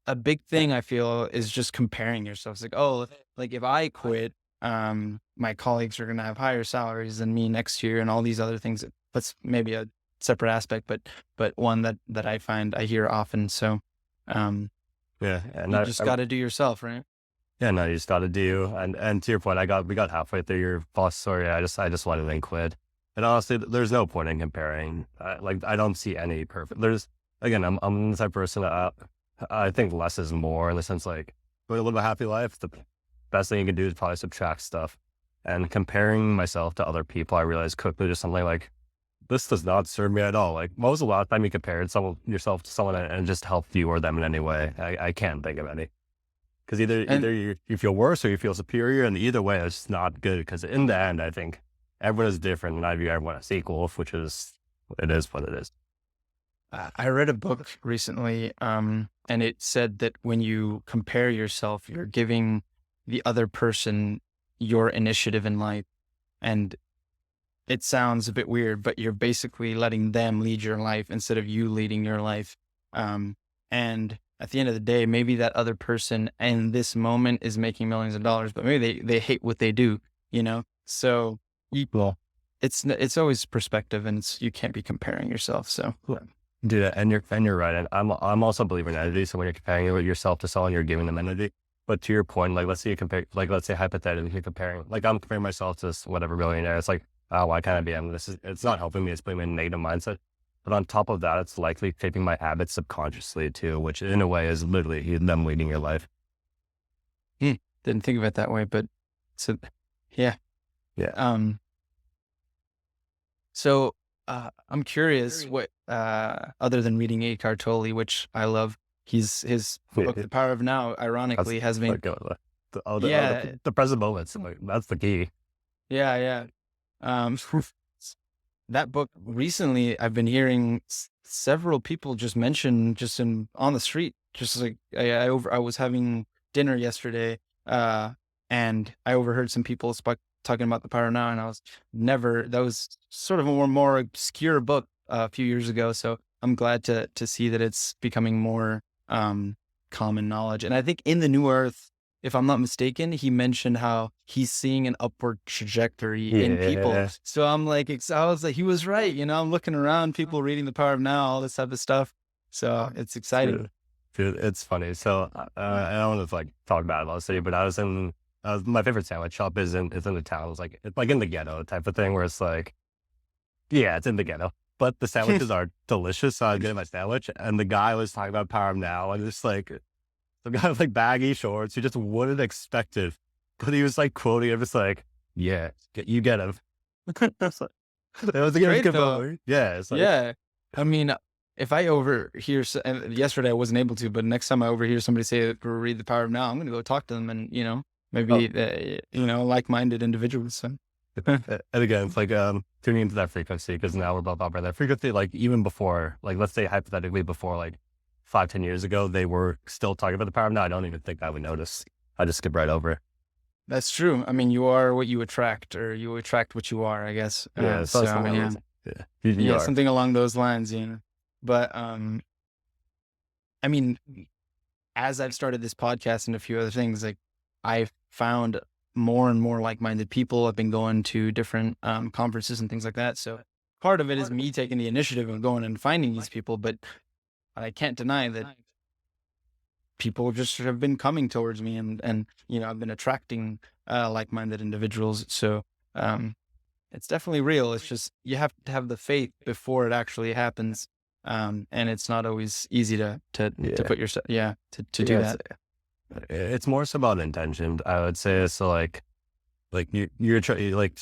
a big thing I feel is just comparing yourself. It's like, oh, like if I quit, my colleagues are going to have higher salaries than me next year, and all these other things. That's maybe a separate aspect, but one that I find I hear often. So, and you just got to do yourself, right? Yeah, no, you just got to do. And to your point, we got halfway through your boss story. I just wanted to then quit. And honestly, there's no point in comparing. Like, I don't see any perfect. Again, I'm the type of person that I think less is more in the sense like, going to live a happy life, the best thing you can do is probably subtract stuff. And comparing myself to other people, I realized quickly just something like, this does not serve me at all. Like, when was the last time you compared yourself to someone and just helped you or them in any way? I can't think of any. Because And either you feel worse or you feel superior, and either way, it's not good. Because in the end, I think everyone is different, and I view everyone as equal, which is it is what it is. I read a book recently, and it said that when you compare yourself, you're giving the other person your initiative in life. And it sounds a bit weird, but you're basically letting them lead your life instead of you leading your life. And at the end of the day, maybe that other person in this moment is making millions of dollars, but maybe they hate what they do, you know? So you, Well, it's always perspective, and you can't be comparing yourself. So dude, and you're right. And I'm also a believer in entity. So when you're comparing yourself to someone, you're giving them entity. But to your point, like, let's say you compare, like, let's say hypothetically you're comparing, like, I'm comparing myself to this whatever billionaire. It's like, oh, why can't I be him? It's not helping me. It's putting me in a negative mindset. But on top of that, it's likely shaping my habits subconsciously too, which in a way is literally them leading your life. didn't think of it that way, but so yeah. Yeah. So I'm curious what other than reading Eckhart Tolle, which I love, his book The Power of Now, ironically, has been Like, yeah, the present moments. Like, that's the key. yeah. Um, that book recently, I've been hearing several people just mention on the street, just like I was having dinner yesterday, and I overheard some people talking about The Power of Now, and that was sort of a more obscure book a few years ago. So I'm glad to see that it's becoming more common knowledge. And I think in the New Earth, if I'm not mistaken, he mentioned how he's seeing an upward trajectory in people. Yeah. So I'm like, I was like, he was right. You know, I'm looking around, people reading The Power of Now, all this type of stuff. So it's exciting. Dude, it's funny. So I don't want to like talk bad about the city, but my favorite sandwich shop is in the town. It's like in the ghetto type of thing where it's like, yeah, it's in the ghetto, but the sandwiches are delicious. So I get my sandwich, and the guy was talking about Power of Now, and it's like some guy with like baggy shorts who just wouldn't expect it, but he was like quoting it. It's like, yeah, you get him. It's like, it was Great though. yeah, it's like, Yeah. I mean, if I overhear, and yesterday I wasn't able to, but next time I overhear somebody say, read The Power of Now, I'm going to go talk to them, and, maybe, like-minded individuals. So. and again, it's like tuning into that frequency, because now we're both operating that frequency. Like, even before, like, let's say hypothetically before like 5-10 years ago, they were still talking about The Power of Now. I don't even think I would notice. I just skip right over it. That's true. I mean, you are what you attract, or you attract what you are, I guess. Yeah, So yeah, you are. something along those lines, But I mean, as I've started this podcast and a few other things, like, I've found more and more like-minded people. I've been going to different conferences and things like that. So part of it is me taking the initiative and going and finding these people, but I can't deny that people just have been coming towards me, and I've been attracting like-minded individuals. So it's definitely real. It's just you have to have the faith before it actually happens. And it's not always easy to put yourself, to do that. It's more so about intention, I would say. So like you're trying, like,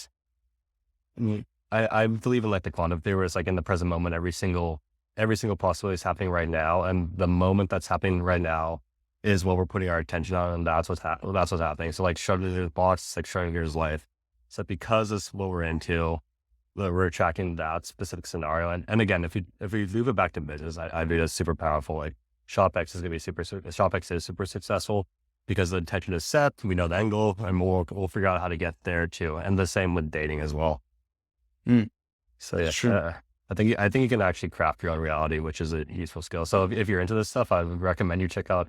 I believe in like the quantum theory, where it's like in the present moment, every single possibility is happening right now, and the moment that's happening right now is what we're putting our attention on, and that's what's happening. So like Schrodinger's box, like Schrodinger's life. So because it's what we're into, that we're tracking that specific scenario. And again, if we move it back to business, I view it as super powerful. Like, ShopX is going to be ShopX is super successful because the intention is set. We know the end goal, and we'll figure out how to get there too. And the same with dating as well. So yeah, Sure. I think you can actually craft your own reality, which is a useful skill. So if you're into this stuff, I would recommend you check out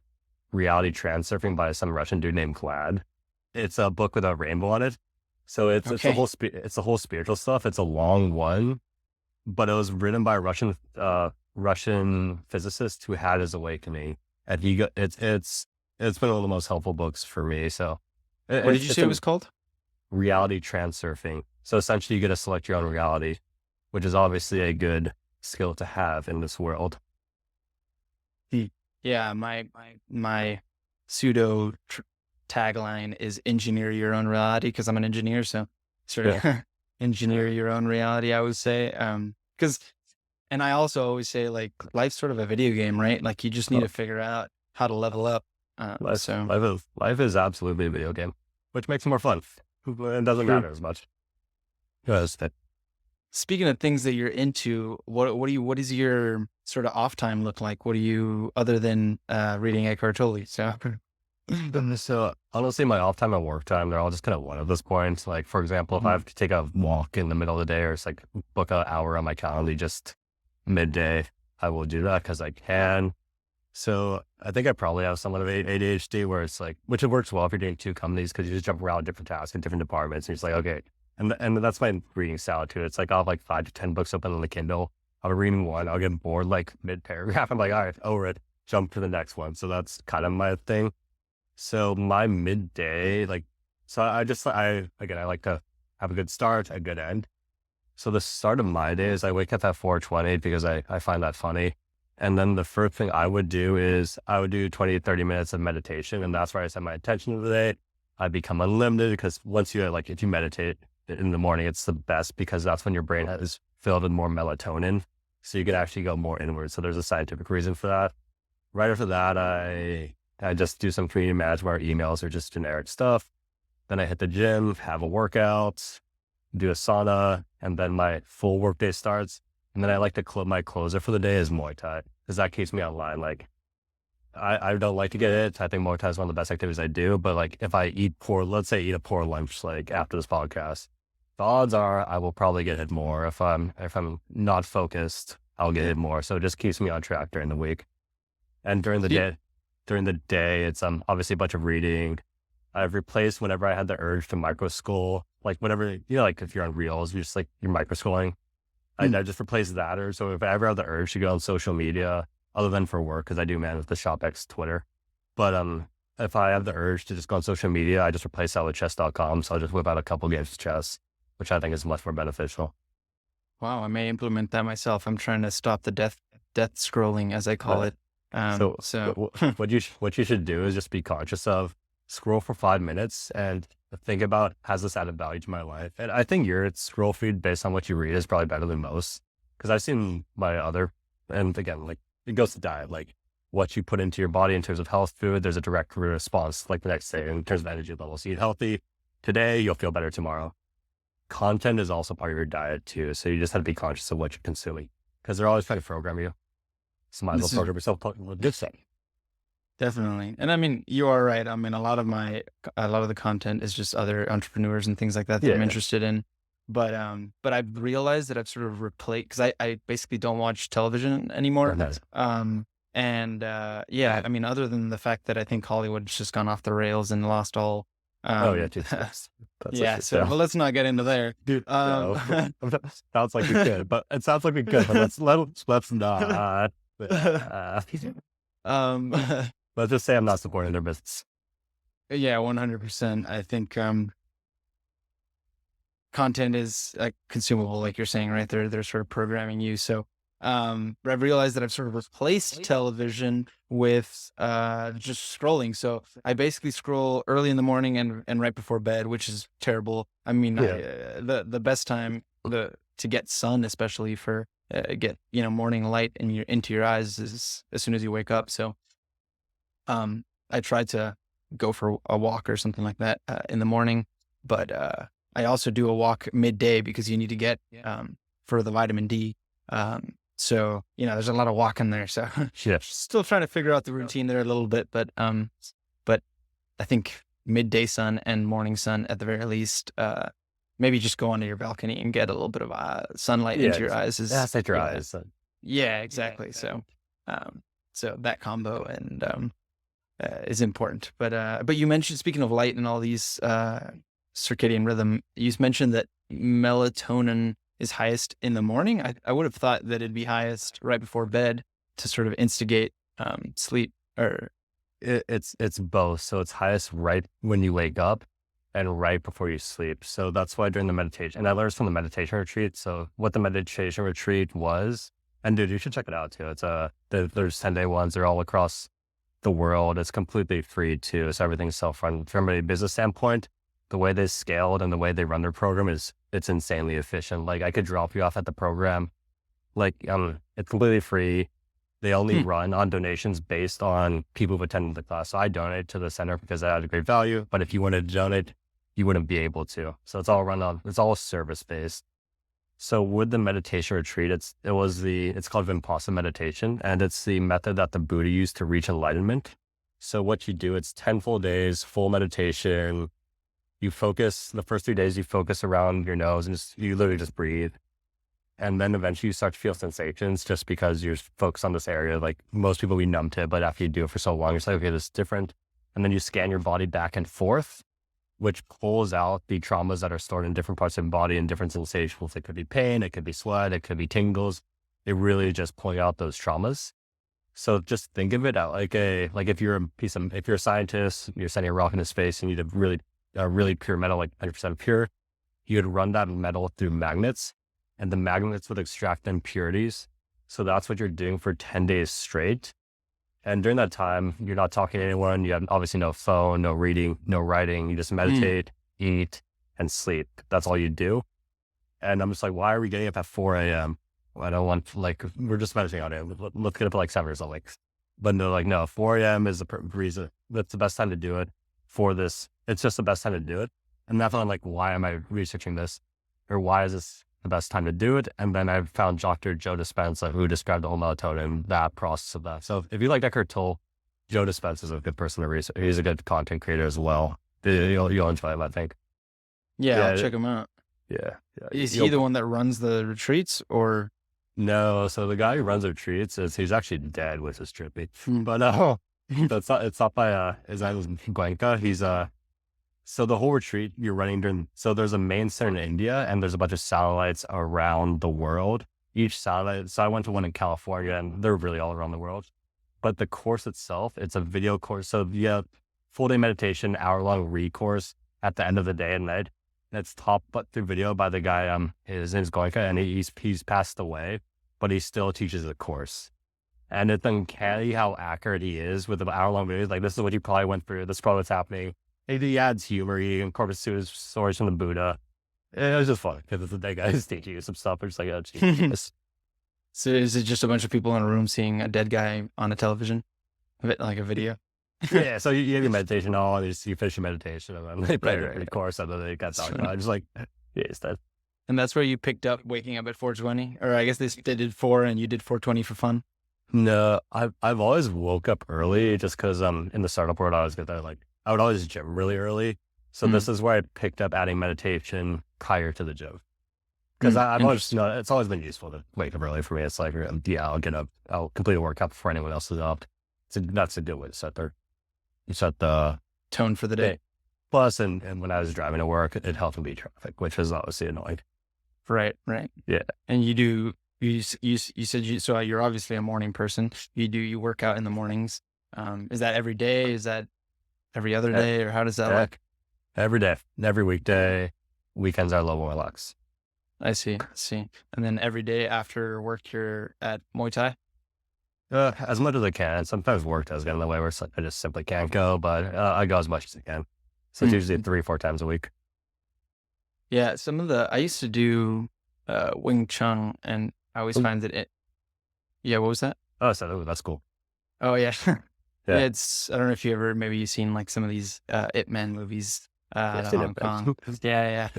Reality Transurfing by some Russian dude named Vlad. It's a book with a rainbow on it. So it's the whole spiritual stuff. It's a long one, but it was written by a Russian physicist who had his awakening, and it's been one of the most helpful books for me. So What did you say it was called? Reality Transurfing. So essentially you get to select your own reality, which is obviously a good skill to have in this world. Yeah, my pseudo tagline is engineer your own reality, because I'm an engineer, so sort of engineer your own reality, I would say. Because, and I also always say, like, life's sort of a video game, right? Like, you just need to figure out how to level up. Life is absolutely a video game, which makes it more fun. It doesn't matter as much. Yes. Speaking of things that you're into, what is your sort of off time look like? What do you, other than reading Eckhart Tolle? So honestly, my off time and work time, they're all just kind of one at this point. Like, for example, if I have to take a walk in the middle of the day, or it's like book an hour on my calendar just midday, I will do that because I can. So I think I probably have somewhat of ADHD, where it's like, which it works well if you're doing two companies, because you just jump around different tasks in different departments. And it's like, okay. And that's my reading style too. It's like I'll have like 5 to 10 books open on the Kindle. I'll be reading one. I'll get bored like mid paragraph. I'm like, all right, over it, jump to the next one. So that's kind of my thing. So my midday, like, so I like to have a good start, a good end. So the start of my day is I wake up at 4:20 because I find that funny. And then the first thing I would do is I would do 20 to 30 minutes of meditation. And that's where I set my attention to the day. I become unlimited, because once you, like, if you meditate in the morning, it's the best, because that's when your brain is filled with more melatonin. So you can actually go more inward. So there's a scientific reason for that. Right after that, I just do some community management emails, or just generic stuff. Then I hit the gym, have a workout, do a sauna, and then my full workday starts. And then I like to my closer for the day is Muay Thai, because that keeps me online. Like, I don't like to get it. I think Muay Thai is one of the best activities I do. But like, if I let's say eat a poor lunch, like after this podcast, the odds are I will probably get hit more. If I'm not focused, I'll get hit more. So it just keeps me on track during the week. And during the day, it's obviously a bunch of reading. I've replaced whenever I had the urge to micro scroll, like whenever, like if you're on Reels, you're just like, you're micro scrolling. I just replaced that. Or so if I ever have the urge to go on social media, other than for work, because I do manage the ShopX Twitter. But if I have the urge to just go on social media, I just replace that with chess.com. So I'll just whip out a couple games of chess, which I think is much more beneficial. Wow, I may implement that myself. I'm trying to stop the death scrolling, as I call it. What you should do is just be conscious of, scroll for 5 minutes and think about, has this added value to my life? And I think your scroll feed based on what you read is probably better than most, because I've seen and again, like, it goes to diet, like what you put into your body in terms of health food, there's a direct response like the next day in terms of energy levels. Eat healthy today, you'll feel better tomorrow. Content is also part of your diet too. So you just have to be conscious of what you're consuming, because they're always trying to program you. So might as well program yourself with good stuff. Definitely. And I mean, you are right. I mean, a lot of the content is just other entrepreneurs and things like that I'm interested in. But I've realized that I've sort of replaced, because I basically don't watch television anymore. I mean, other than the fact that I think Hollywood's just gone off the rails and lost all. Dude, so well, let's not get into there. Dude, no. Sounds like we could, but it sounds like we could, but let's not. Let's just say I'm not supporting their business. Yeah, 100%. I think content is consumable, like you're saying, right? They're sort of programming you. So I've realized that I've sort of replaced television with just scrolling. So I basically scroll early in the morning and right before bed, which is terrible. I mean, the best time to get sun, especially for get morning light into your eyes, is as soon as you wake up. So I try to go for a walk or something like that in the morning, but I also do a walk midday, because you need to get for the vitamin D. So there's a lot of walking there. So still trying to figure out the routine there a little bit, but I think midday sun and morning sun at the very least. Maybe just go onto your balcony and get a little bit of sunlight into your eyes. Hit your eyes. Yeah, exactly. So that combo and is important. But you mentioned, speaking of light and all these circadian rhythm, you mentioned that melatonin is highest in the morning. I would have thought that it'd be highest right before bed to sort of instigate sleep. Or it's both. So it's highest right when you wake up, and right before you sleep. So that's why during the meditation, and I learned from the meditation retreat. So what the meditation retreat was, and dude, you should check it out too. It's there's 10-day ones. They're all across the world. It's completely free too. So everything's self-run. From a business standpoint, the way they scaled and the way they run their program it's insanely efficient. Like I could drop you off at the program. Like, it's completely free. They only run on donations based on people who've attended the class. So I donate to the center because I had a great value, but if you wanted to donate, you wouldn't be able to. So it's all service based. So with the meditation retreat, it's called Vipassana meditation, and it's the method that the Buddha used to reach enlightenment. So what you do, it's 10 full days, full meditation. You focus, the first 3 days, you focus around your nose and you literally just breathe. And then eventually you start to feel sensations just because you're focused on this area. Like most people, we numb to it, but after you do it for so long, it's like, okay, this is different. And then you scan your body back and forth, which pulls out the traumas that are stored in different parts of the body and different sensations. It could be pain, it could be sweat, it could be tingles. It really just pulling out those traumas. So just think of it like if you're a scientist, you're sending a rock into space and you need a really pure metal, like 100% pure, you would run that metal through magnets and the magnets would extract impurities. So that's what you're doing for 10 days straight. And during that time, you're not talking to anyone. You have obviously no phone, no reading, no writing. You just meditate, eat, and sleep. That's all you do. And I'm just like, why are we getting up at 4 a.m.? I don't want, we're just meditating on it. Let's get up at like 7 or something. But they're like, no, 4 a.m. is the reason. That's the best time to do it for this. It's just the best time to do it. And that's why I'm like, why am I researching this? Or why is this the best time to do it? And then I found Dr. Joe Dispenza, who described the whole melatonin, that process of that. So if you like Eckhart Tolle, Joe Dispenza is a good person to research. He's a good content creator as well. You'll enjoy him, I think. Yeah, I'll check him out. Yeah. Is he the one that runs the retreats or? No, so the guy who runs the retreats he's actually dead, which is trippy. But it's not by his name is Goenka. He's so the whole retreat you're running so there's a main center in India and there's a bunch of satellites around the world. Each satellite, so I went to one in California and they're really all around the world. But the course itself, it's a video course. So you have full day meditation, hour-long re-course at the end of the day and night. That's taught through video by the guy, his name is Goenka, and he's passed away, but he still teaches the course. And it's uncanny how accurate he is with the hour-long videos. Like, this is what you probably went through. This is probably what's happening. He adds humor. He incorporates stories from the Buddha. It was just fun because that guy is teaching you some stuff. It's like, oh, geez. So is it just a bunch of people in a room seeing a dead guy on a television? Like a video? Yeah, so you have your meditation on, you finish your meditation, and then they play the course, and then they got talking about it. Just like, yeah, it's that. And that's where you picked up waking up at 4:20? Or I guess they did 4 and you did 4:20 for fun? No, I've always woke up early just because in the startup world, I would always gym really early. So this is where I picked up adding meditation prior to the gym. Because I've always, it's always been useful to wake up early for me. It's like, I'll get up, I'll complete a workout before anyone else is up. That's a good way to set the tone for the day. Plus, and when I was driving to work, it helped me beat traffic, which is obviously annoying. Right. Yeah. And you said so you're obviously a morning person. You work out in the mornings. Is that every day? Is that every other day? Or how does that look? Every day, every weekday. Weekends are a little more relaxed. I see. And then every day after work, you're at Muay Thai? As much as I can. Sometimes work does get in the way where I just simply can't go, but I go as much as I can. So it's usually 3-4 times a week. Yeah, I used to do Wing Chun, and I always find that what was that? Oh, so that's cool. Oh, yeah. Yeah. I don't know if you've seen like some of these Ip Man movies out of Hong Kong. Yeah.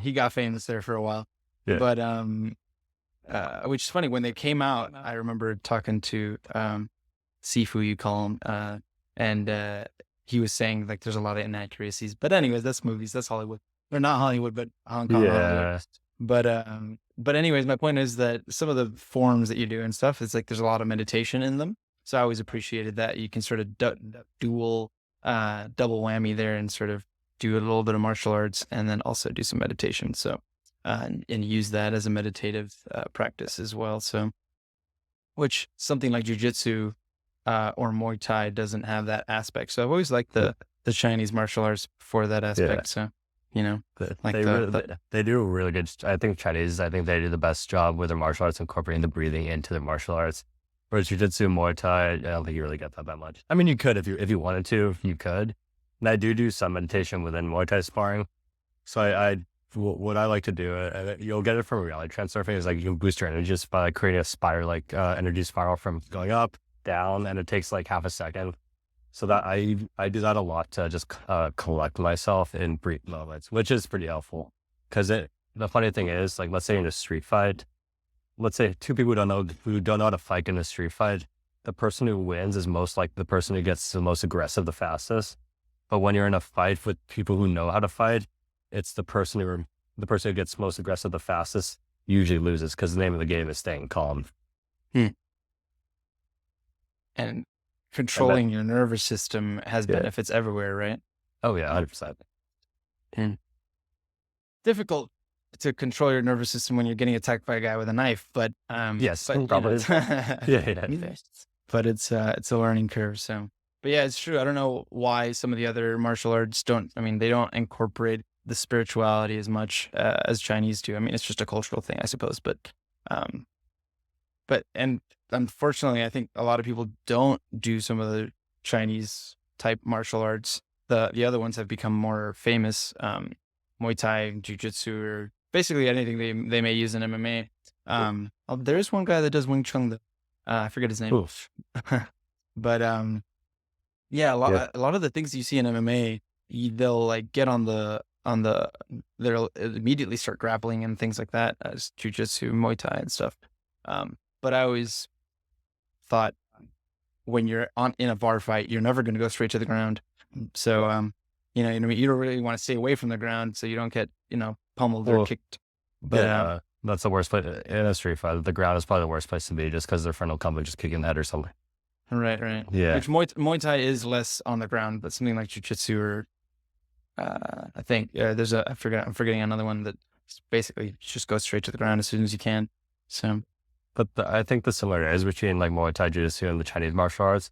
He got famous there for a while. Yeah. But which is funny, when they came out, I remember talking to Sifu, you call him, and he was saying like there's a lot of inaccuracies. But anyways, that's movies, that's Hollywood. Or not Hollywood, but Hong Kong. Yeah. But anyways, my point is that some of the forms that you do and stuff, it's like there's a lot of meditation in them. So I always appreciated that you can sort of double whammy there and sort of do a little bit of martial arts and then also do some meditation. So, and use that as a meditative practice as well. So, which something like jujitsu or Muay Thai doesn't have that aspect. So I've always liked the the Chinese martial arts for that aspect. So, like they do a really good. I think they do the best job with their martial arts incorporating the breathing into their martial arts. Whereas jiu-jitsu, Muay Thai, I don't think you really get that much. I mean, you could if you wanted to, you could. And I do some meditation within Muay Thai sparring. So what I like to do, you'll get it from reality transsurfing, is like you can boost your energy just by creating a spiral, energy spiral from going up, down, and it takes like half a second. So that I do that a lot to just collect myself in brief moments, which is pretty helpful. Because the funny thing is, like, let's say in a street fight, let's say two people who don't know how to fight in a street fight, the person who wins is most like the person who gets the most aggressive the fastest. But when you're in a fight with people who know how to fight, it's the person who gets most aggressive the fastest usually loses, because the name of the game is staying calm. And controlling your nervous system has benefits everywhere, right? Oh yeah, 100%. Difficult to control your nervous system when you're getting attacked by a guy with a knife, but yes, but, probably. But it's a learning curve. So, but yeah, it's true. I don't know why some of the other martial arts don't. I mean, they don't incorporate the spirituality as much as Chinese do. I mean, it's just a cultural thing, I suppose. But unfortunately, I think a lot of people don't do some of the Chinese type martial arts. The other ones have become more famous. Muay Thai, Jiu-Jitsu, or basically anything they may use in MMA. There is one guy that does Wing Chun. I forget his name. But yeah, a lot of the things you see in MMA, they'll like get they'll immediately start grappling and things like that as Jiu-Jitsu, Muay Thai and stuff. But I always thought when you're in a bar fight, you're never going to go straight to the ground. So, you don't really want to stay away from the ground so you don't get, pummeled or kicked. But that's the worst place in a street fight. The ground is probably the worst place to be, just because their friend will come and just kick you in the head or something. Right. Yeah. Which Muay Thai is less on the ground, but something like Jiu-Jitsu or I think I'm forgetting another one that basically just goes straight to the ground as soon as you can. So, but I think the similarities between like Muay Thai, Jiu-Jitsu, and the Chinese martial arts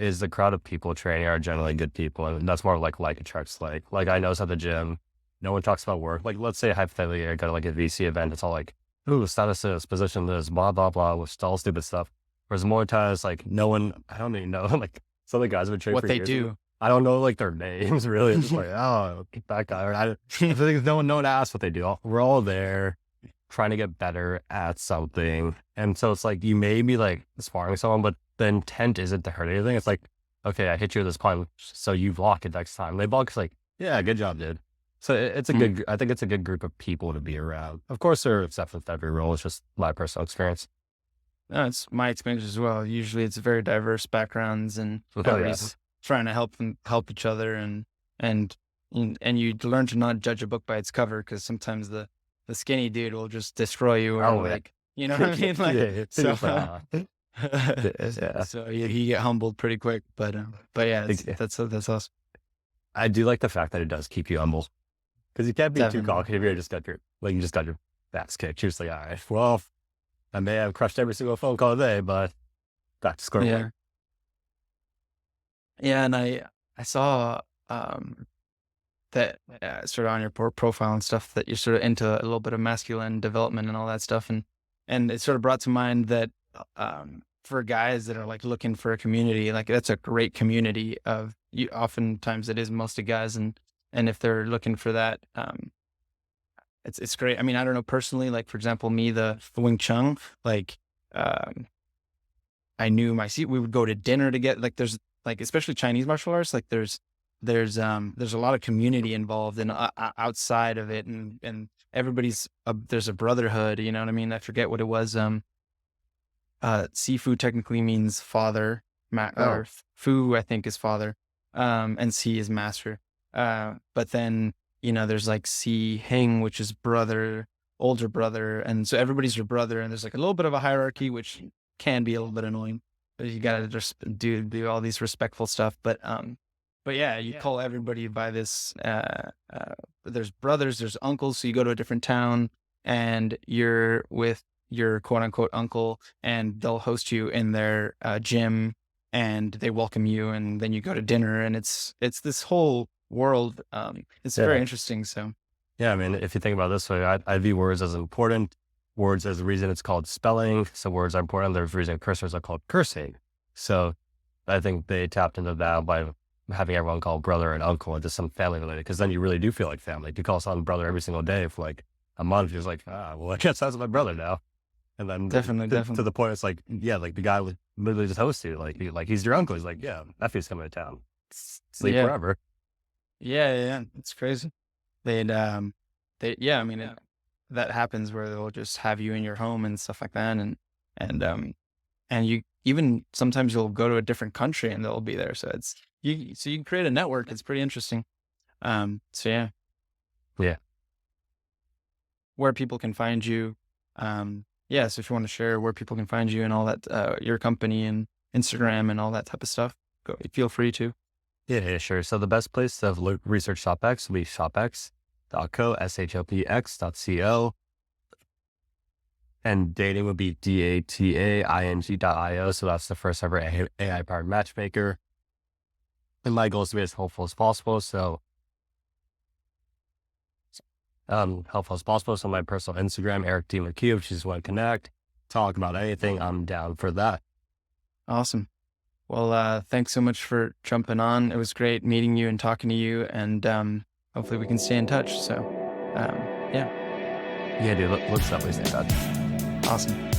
is the crowd of people training are generally good people, and that's more like attracts like I notice at the gym, no one talks about work. Like, let's say hypothetically I go to like a VC event, it's all like, ooh, status this, position this, blah blah blah, with all stupid stuff. Whereas Muay Thai is like, no one, I don't even know, like some of the guys have been trained what for they years. do. I don't know like their names really. It's just like, oh, that guy. I think no one asks what they do. We're all there trying to get better at something. And so it's like, you may be like sparring someone, but the intent isn't to hurt anything. It's like, okay, I hit you with this punch, so you block it next time. They block, it's like, yeah, good job, dude. So it's I think it's a good group of people to be around. Of course, there are exceptions to every role. It's just my personal experience. No, it's my experience as well. Usually it's very diverse backgrounds and everybody's trying to help each other and you learn to not judge a book by its cover, because sometimes the skinny dude will just destroy you or you know what I mean? Like, so you get humbled pretty quick, but yeah, that's awesome. I do like the fact that it does keep you humble, because you can't be too cocky if you just got your ass kicked. You're just like, all right, well, I may have crushed every single phone call today, but back to square one. Yeah, and I saw that sort of on your profile and stuff that you're sort of into a little bit of masculine development and all that stuff, and it sort of brought to mind that for guys that are like looking for a community, like that's a great community of you. Oftentimes it is mostly guys, and if they're looking for that, it's great. I mean, I don't know personally, like for example, me, the Wing Chun, like I knew my seat. We would go to dinner to get like there's like especially Chinese martial arts, like there's a lot of community involved and outside of it, and everybody's there's a brotherhood. You know what I mean? I forget what it was. Sifu technically means father, or Fu I think is father, and Si is master. But then there's like Si Heng, which is brother, older brother, and so everybody's your brother, and there's like a little bit of a hierarchy, which can be a little bit annoying. But you gotta just do all these respectful stuff. But yeah, you call everybody by this. There's brothers, there's uncles. So you go to a different town, and you're with your quote unquote uncle, and they'll host you in their gym, and they welcome you, and then you go to dinner, and it's this whole world. It's very Yeah. interesting. So Yeah. I mean, if you think about it this way, I view words as important. Words as the reason it's called spelling. So words are important. There's a reason cursors are called cursing. So I think they tapped into that by having everyone call brother and uncle into some family related, because then you really do feel like family. If you call someone brother every single day for like a month, you're just like, well, I guess that's my brother now. And then definitely, to definitely, the point, it's like, yeah, like the guy would literally just host you. Like he's your uncle. He's like, yeah, nephew's coming to town. Sleep yeah, forever. yeah. It's crazy. They'd yeah. I mean, that happens where they'll just have you in your home and stuff like that, and you even sometimes you'll go to a different country and they'll be there. So you can create a network. It's pretty interesting. So yeah, Yeah. where people can find you. Yeah, so if you want to share where people can find you and all that, your company and Instagram and all that type of stuff, feel free to. Yeah, sure. So the best place to research ShopX will be shopx.co, shopx.co. And dating would be dating.io. So that's the first ever AI-powered matchmaker. And my goal is to be as helpful as possible. So helpful as possible. So my personal Instagram, Eric McHugh, if you just want to connect, talk about anything, I'm down for that. Awesome. Well, thanks so much for jumping on. It was great meeting you and talking to you, and hopefully we can stay in touch. So, yeah, Yeah, dude, let's definitely stay in touch. awesome.